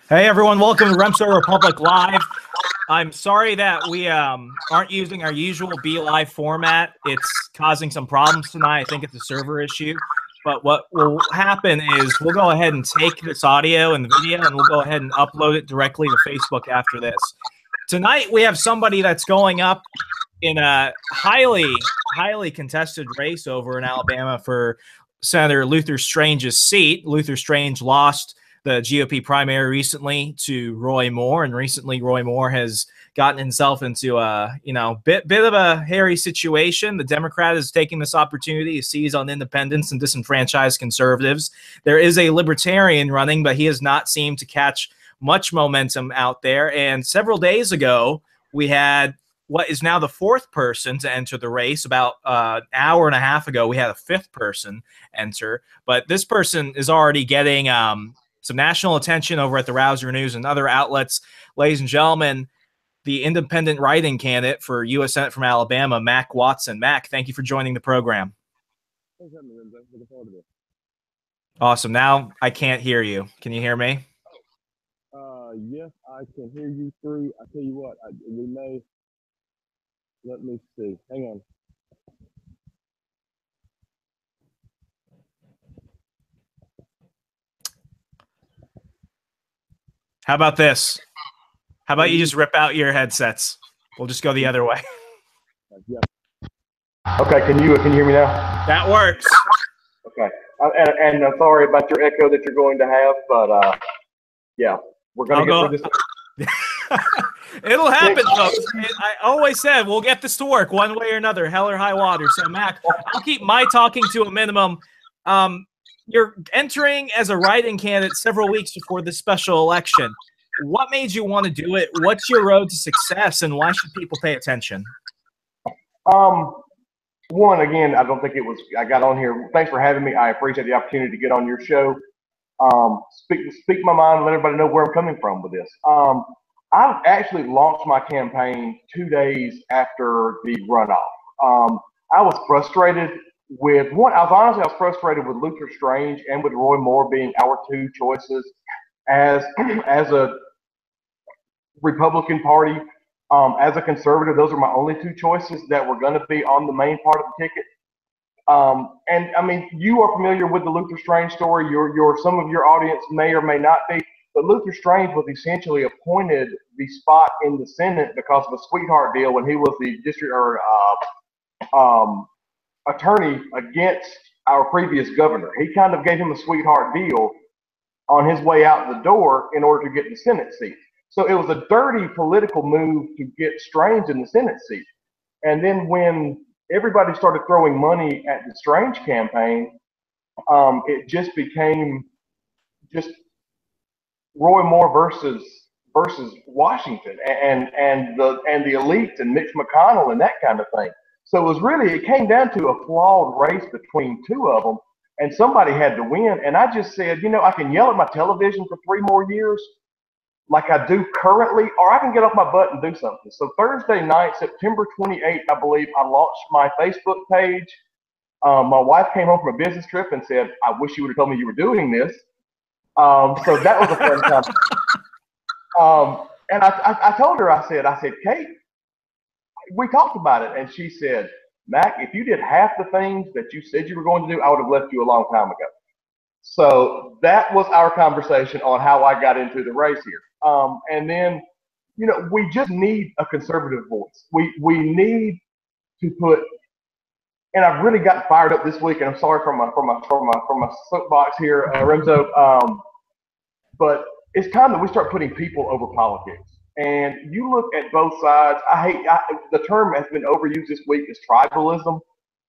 Hey everyone, welcome to Remso Republic Live. I'm sorry that we aren't using our usual Be Live format. It's causing some problems tonight. I think it's a server issue. But what will happen is we'll go ahead and take this audio and video and we'll go ahead and upload it directly to Facebook after this. Tonight we have somebody that's going up in a highly contested race over in Alabama for Senator Luther Strange's seat. Luther Strange lost the GOP primary recently to Roy Moore, and recently Roy Moore has gotten himself into a bit of a hairy situation. The Democrat is taking this opportunity to seize on independents and disenfranchised conservatives. There is a libertarian running, but he has not seemed to catch much momentum out there. And several days ago, we had what is now the fourth person to enter the race. About an hour and a half ago, we had a fifth person enter, but this person is already getting some national attention over at the Rouser News and other outlets. Ladies and gentlemen, the independent writing candidate for U.S. Senate from Alabama, Mac Watson. Mac, thank you for joining the program. Thanks for having me, Remso. Looking forward to this. Awesome. Now I can't hear you. Can you hear me? Yes, I can hear you through. I tell you what, we may. Let me see. Hang on. How about this? How about you just rip out your headsets? We'll just go the other way. Yeah. Okay, can you hear me now? That works. Okay, and I'm sorry about your echo that you're going to have, but yeah, we're going to get through this. It'll happen, folks. I always said we'll get this to work one way or another, hell or high water. So, Mac, I'll keep my talking to a minimum. You're entering as a write-in candidate several weeks before this special election. What made you want to do it? What's your road to success, and why should people pay attention? One, again, I don't think it was. I got on here. Thanks for having me. I appreciate the opportunity to get on your show. Speak my mind, let everybody know where I'm coming from with this. I actually launched my campaign 2 days after the runoff. I was frustrated with one. I was frustrated with Luther Strange and with Roy Moore being our two choices as a Republican Party. As a conservative, those are my only two choices that were going to be on the main part of the ticket. And I mean, you are familiar with the Luther Strange story. Some of your audience may or may not be, but Luther Strange was essentially appointed the spot in the Senate because of a sweetheart deal when he was the district attorney against our previous governor. He kind of gave him a sweetheart deal on his way out the door in order to get the Senate seat. So it was a dirty political move to get Strange in the Senate seat. And then when everybody started throwing money at the Strange campaign, it just became just Roy Moore versus Washington and the elites and Mitch McConnell and that kind of thing. So it came down to a flawed race between two of them, and somebody had to win. And I just said, I can yell at my television for 3 more years like I do currently, or I can get off my butt and do something. So Thursday night, September 28th, I believe, I launched my Facebook page. My wife came home from a business trip and said, I wish you would have told me you were doing this. So that was a fun time. And I told her, I said, Kate, we talked about it. And she said, Mac, if you did half the things that you said you were going to do, I would have left you a long time ago. So that was our conversation on how I got into the race here. And then, we just need a conservative voice. We need to put, and I've really gotten fired up this week, and I'm sorry from my soapbox here, Remso. But it's time that we start putting people over politics. And you look at both sides. The term has been overused this week is tribalism.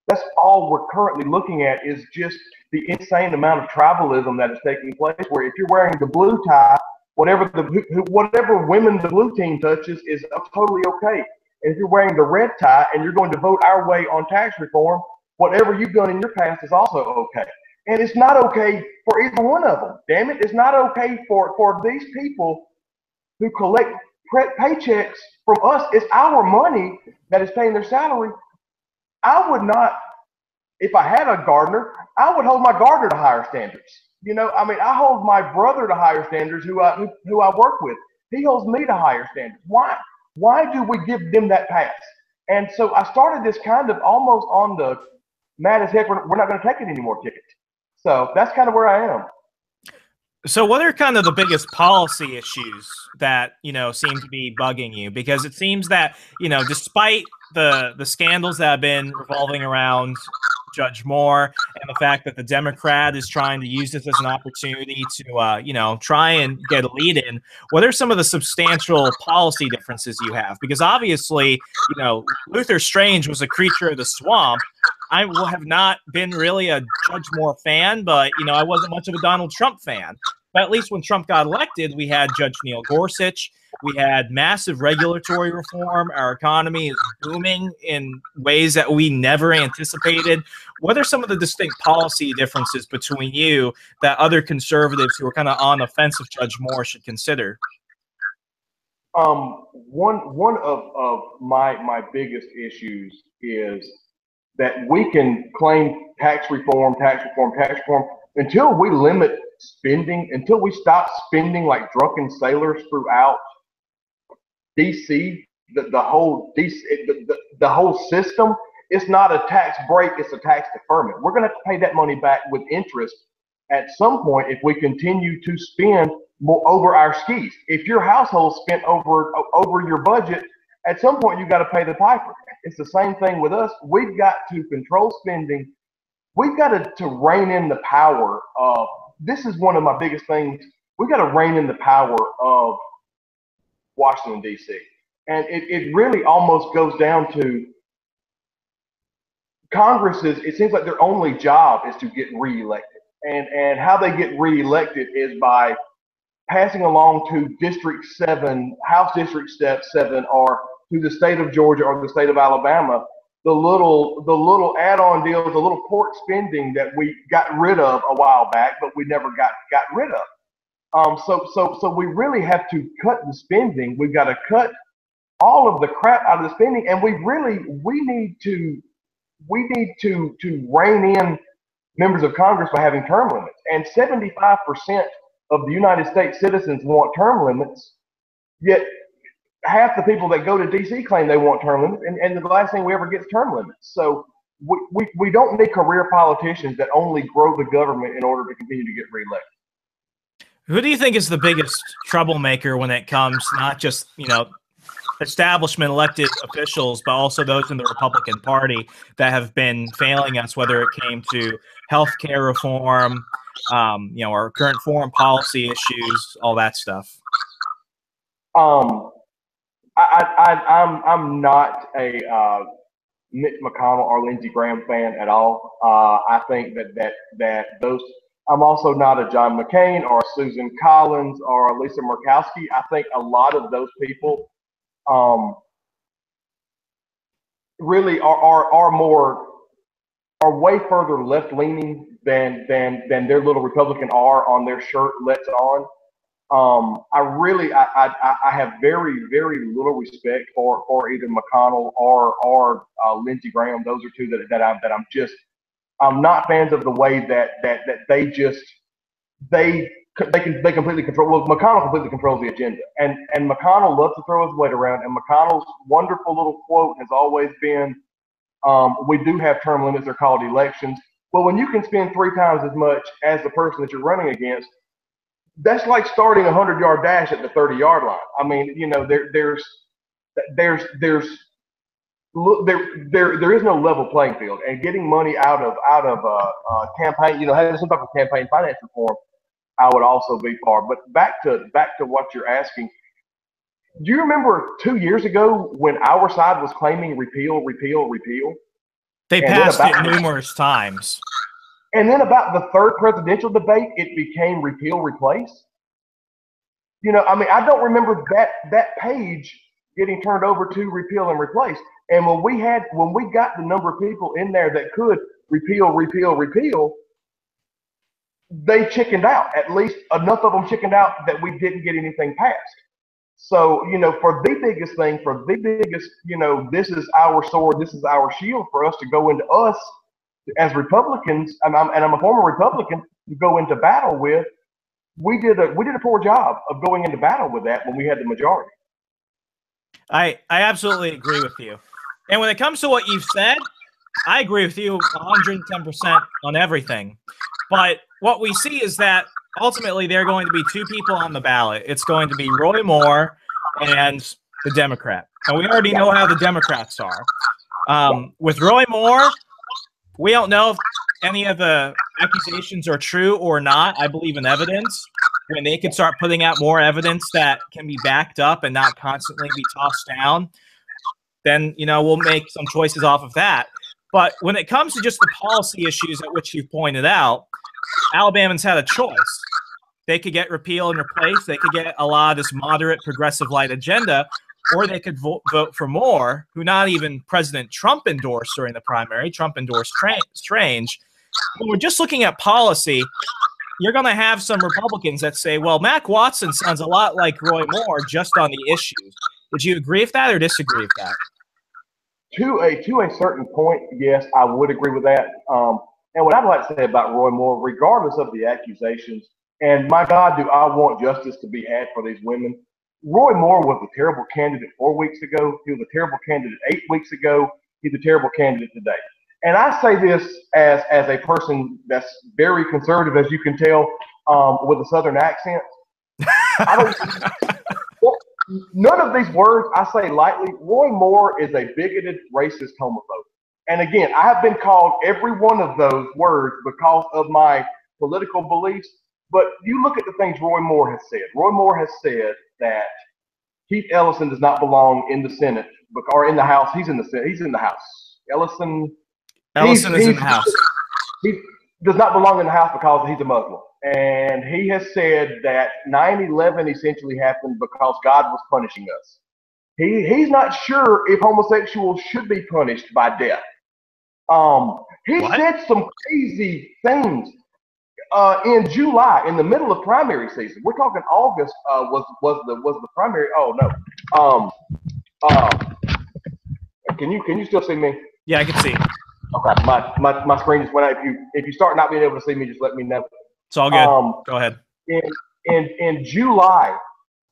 That's all we're currently looking at is just the insane amount of tribalism that is taking place. Where if you're wearing the blue tie, whatever women the blue team touches is totally okay. And if you're wearing the red tie and you're going to vote our way on tax reform, whatever you've done in your past is also okay. And it's not okay for either one of them. Damn it, it's not okay for these people who collect paychecks from us. It's our money that is paying their salary. I would not, if I had a gardener, I would hold my gardener to higher standards. You know, I mean, I hold my brother to higher standards who I work with. He holds me to higher standards. Why? Why do we give them that pass? And so I started this kind of almost on the mad as heck, we're not going to take it anymore ticket. So that's kind of where I am. So what are kind of the biggest policy issues that, seem to be bugging you? Because it seems that, despite the scandals that have been revolving around Judge Moore and the fact that the Democrat is trying to use this as an opportunity to, try and get a lead in, what are some of the substantial policy differences you have? Because obviously, Luther Strange was a creature of the swamp. I have not been really a Judge Moore fan, but, I wasn't much of a Donald Trump fan. But at least when Trump got elected, we had Judge Neil Gorsuch. We had massive regulatory reform. Our economy is booming in ways that we never anticipated. What are some of the distinct policy differences between you that other conservatives who are kind of on the fence of Judge Moore should consider? One of my biggest issues is that we can claim tax reform, until we limit spending, until we stop spending like drunken sailors throughout DC, the whole DC, the whole system. It's not a tax break; it's a tax deferment. We're going to have to pay that money back with interest at some point if we continue to spend more over our skis. If your household spent over your budget, at some point you got to pay the piper. It's the same thing with us. We've got to control spending. We've got to rein in the power of. This is one of my biggest things. We've got to rein in the power of Washington, D.C. And it really almost goes down to Congress's, it seems like their only job is to get reelected. And how they get reelected is by passing along to District 7, House District Step 7, or to the state of Georgia or the state of Alabama, the little add-on deals, the little court spending that we got rid of a while back, but we never got rid of. So we really have to cut the spending. We've got to cut all of the crap out of the spending, and we need to rein in members of Congress by having term limits. And 75% of the United States citizens want term limits, yet half the people that go to D.C. claim they want term limits, and the last thing we ever get is term limits. So we don't need career politicians that only grow the government in order to continue to get reelected. Who do you think is the biggest troublemaker when it comes not just, establishment elected officials, but also those in the Republican Party that have been failing us, whether it came to healthcare reform, our current foreign policy issues, all that stuff? I'm not a Mitch McConnell or Lindsey Graham fan at all. I think that those. I'm also not a John McCain or Susan Collins or Lisa Murkowski. I think a lot of those people really are way further left leaning than their little Republican R on their shirt lets on. I have very, very little respect for either McConnell or Lindsey Graham. Those are two I'm not fans of the way that they completely control. Well, McConnell completely controls the agenda, and McConnell loves to throw his weight around. And McConnell's wonderful little quote has always been, "We do have term limits. They're called elections." Well, when you can spend 3 times as much as the person that you're running against, that's like starting a 100-yard dash at the 30-yard line. I mean, there is no level playing field, and getting money out of campaign, having some type of campaign finance reform, I would also be for. But back to what you're asking. Do you remember 2 years ago when our side was claiming repeal? They passed it numerous times. And then about the third presidential debate, it became repeal, replace. I don't remember that page getting turned over to repeal and replace. And when we got the number of people in there that could repeal, they chickened out. At least enough of them chickened out that we didn't get anything passed. So, for the biggest thing, this is our sword, this is our shield for us to go into us as Republicans, and I'm a former Republican, to go into battle with, we did a poor job of going into battle with that when we had the majority. I absolutely agree with you. And when it comes to what you've said, I agree with you 110% on everything. But what we see is that ultimately there are going to be two people on the ballot. It's going to be Roy Moore and the Democrat. And we already know how the Democrats are. With Roy Moore, we don't know if any of the accusations are true or not. I believe in evidence. When they can start putting out more evidence that can be backed up and not constantly be tossed down, then, we'll make some choices off of that. But when it comes to just the policy issues at which you pointed out, Alabamans had a choice. They could get repeal and replace. They could get a lot of this moderate progressive light agenda, or they could vote for Moore, who not even President Trump endorsed during the primary. Trump endorsed Strange. When we're just looking at policy, you're going to have some Republicans that say, well, Mac Watson sounds a lot like Roy Moore just on the issues. Would you agree with that or disagree with that? To a certain point, yes, I would agree with that. And what I'd like to say about Roy Moore, regardless of the accusations, and my God, do I want justice to be had for these women. Roy Moore was a terrible candidate 4 weeks ago. He was a terrible candidate 8 weeks ago. He's a terrible candidate today. And I say this as a person that's very conservative, as you can tell, with a Southern accent. None of these words I say lightly. Roy Moore is a bigoted, racist homophobe. And again, I have been called every one of those words because of my political beliefs. But you look at the things Roy Moore has said. Roy Moore has said that Keith Ellison does not belong in the Senate or in the House. He's in the Senate. He's in the House. Ellison is in the House. He does not belong in the House because he's a Muslim. And he has said that 9/11 essentially happened because God was punishing us. He's not sure if homosexuals should be punished by death. He said some crazy things in July, in the middle of primary season. We're talking August was the primary. Oh no. Can you still see me? Yeah, I can see. Okay, my screen just went out. If you start not being able to see me, just let me know. It's all good. Go ahead. In July,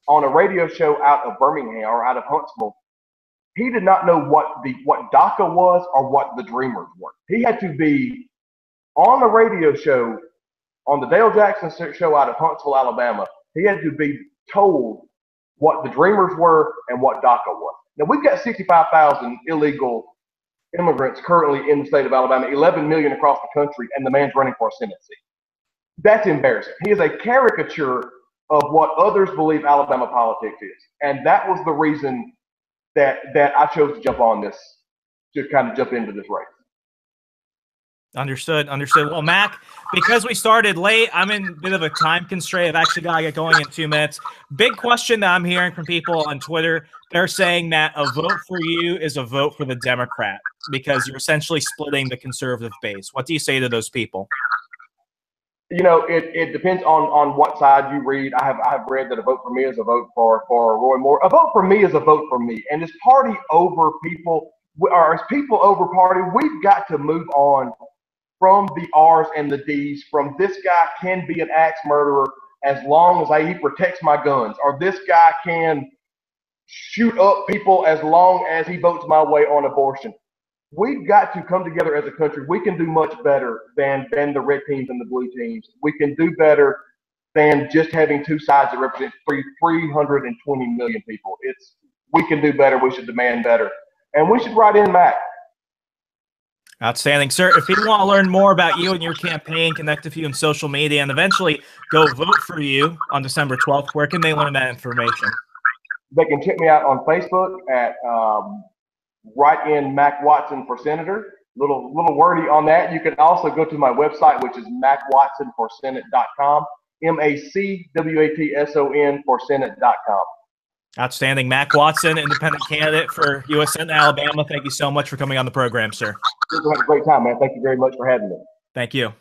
on a radio show out of Birmingham or out of Huntsville, he did not know what DACA was or what the Dreamers were. He had to be on a radio show on the Dale Jackson show out of Huntsville, Alabama. He had to be told what the Dreamers were and what DACA was. Now, we've got 65,000 illegal immigrants currently in the state of Alabama, 11 million across the country, and the man's running for a Senate seat. That's embarrassing. He is a caricature of what others believe Alabama politics is. And that was the reason that I chose to jump on this, to kind of jump into this race. Understood. Well, Mac, because we started late, I'm in a bit of a time constraint. I've actually got to get going in 2 minutes. Big question that I'm hearing from people on Twitter. They're saying that a vote for you is a vote for the Democrat because you're essentially splitting the conservative base. What do you say to those people? It depends on what side you read. I have read that a vote for me is a vote for Roy Moore. A vote for me is a vote for me. And it's party over people, or it's people over party. We've got to move on from the R's and the D's, from this guy can be an axe murderer as long as he protects my guns, or this guy can shoot up people as long as he votes my way on abortion. We've got to come together as a country. We can do much better than the red teams and the blue teams. We can do better than just having two sides that represent 320 million people. We can do better. We should demand better. And we should write in Mac. Outstanding, sir. If people want to learn more about you and your campaign, connect with you on social media, and eventually go vote for you on December 12th, where can they learn that information? They can check me out on Facebook at write in Mac Watson for Senator. Little wordy on that. You can also go to my website, which is macwatsonforsenate.com. MACWATSON for Senate.com. Outstanding. Mac Watson, independent candidate for U.S. Senate Alabama. Thank you so much for coming on the program, sir. Had a great time, man. Thank you very much for having me. Thank you.